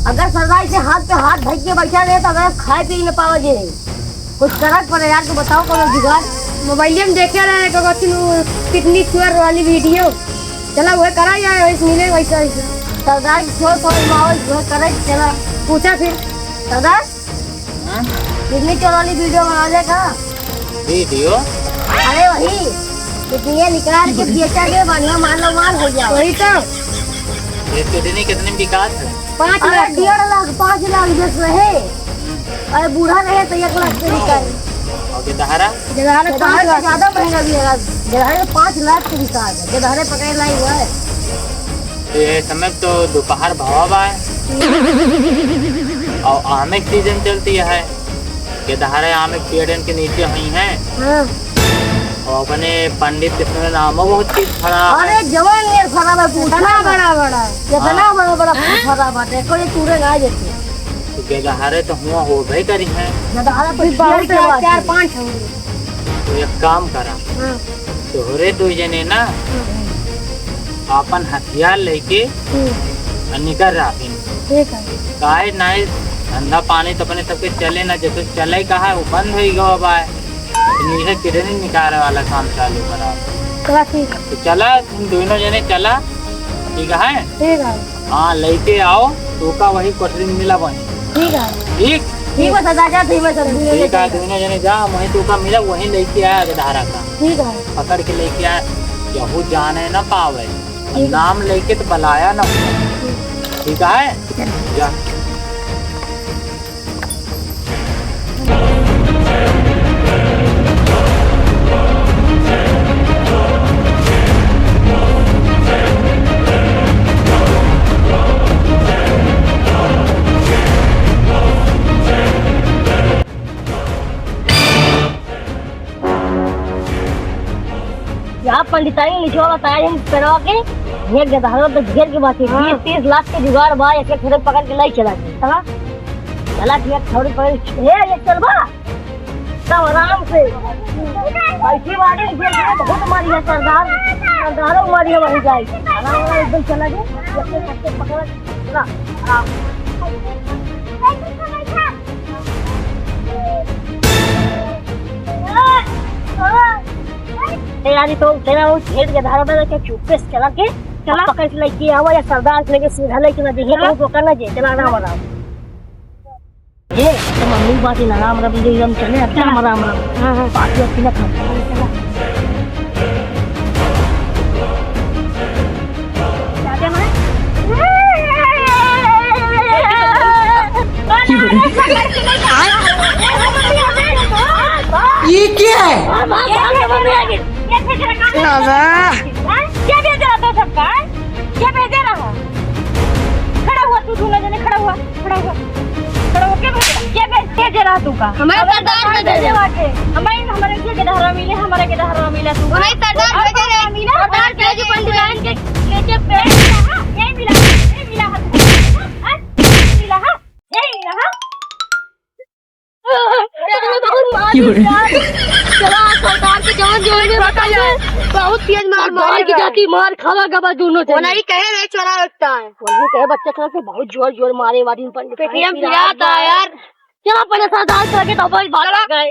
अगर सरदार से हाथ पे हाथ धर के बैठा रहे तो अगर खाए पी न पाओ जे कुछ करक पड़े यार। तो बताओ कौन जुगाड़। मोबाइल में देखे रहे कितनी सुअर वाली वीडियो। चला वह करा जाए वैसे मिले वैसा वैसा। सरदार छोड़ कोई माहौल जो करे चला पूछा फिर सरदार कितनी चोर वाली वीडियो बना देगा। वीडियो अरे वही कितनी निकाल के बेचा के बढ़िया मान लो मान हो जाओ। वही तो ये कितने बिकात है? 5 अरे लाख 1.5 लाख 5 लाख बेच रहे। अरे बूढ़ा रहे तो 1 लाख से निकाल। और गिदहरा जगह ज्यादा महंगा भी है। गिरहरे 5 लाख के बिका है। गिरहरे पकड़ लाई हुआ है। ये समय तो दोपहर भाव है और आम की सीजन चलती है। गिदहरे आम के पेड़ के नीचे हुई हैं और अपने पंडित कृष्ण नाम बहुत चीज खराब। अरे जवान ये खराब है पूछना बड़ा बड़ा कितना बड़ा बड़ा खराब है। कोई टूरे ना जेते तो गिदहरे तो हुआ हो भाई करी हैं। गिरहरा तो बहुत 4-5 तो एक काम करा तोहरे 2 जने ना अपन हथियार लेके निकल रहा ठीक है। काहे नाइस धंधा पानी तो अपने सबके चले ना जैसे चले कहा वो बंद हो गया बा नीचे किडनी निकालने वाला काम चालू करा। चला ठीक है। तो चला तुम दोनों जने चला ठीक है। ठीक है हाँ लेके आओ तो का वही कोठरी में मिला वही ठीक है ठीक ठीक है दादा ठीक है सब ठीक है। दोनों जने जा वही तो का मिला वही लेके आया गधारा का ठीक है। पकड़ के लेके आया। यहू जाने ना पावे नाम लेके तो बलाया ना ठीक है। जा यहाँ पंडिताई लिखवा बताया करवा के ये गधारों तो घेर के बात 20-30 लाख के जुगाड़ बा। एक थोड़े पकड़ के लाई चला चला चला ठीक थोड़ी पकड़ ये चलवा सब आराम से ऐसी वाली बहुत मारी है। सरदारों मारी है वही जाए आराम एकदम चला गया पकड़ चला यारी तो तेरा वो घेर के धारा में के चुप्पे से चला के चला पकड़ के लेके आवा या सरदार से लेके सीधा लेके ना देखे तो करना जे चला राम राम ये तो मम्मी बात ही राम राम ले हम चले अब राम राम हां बात अच्छी ना खा चला जाते मैं ये क्या है? क्या भेज रहा था सबका? क्या भेज रहा? खड़ा हुआ तू दोनों जने खड़ा हुआ क्या भेज रहा तू का? हमारे सरदार भेजे वाटे हमारे के गधारा मिले हमारे के गधारा मिला तू हमारे सरदार भेजे रे मिला सरदार भेजे पंडिताइन के लेके पेड़ यही मिला चला सरदार के जान जोड़ में बहुत तेज मार की जाती मार खावा गवा दोनों थे। नहीं कहे नहीं चला लगता है वही कहे बच्चा था से बहुत जोर मारे वाली पंडित पेटीएम पिया था यार। चला पहले सरदार करके तो भाई भाग गए।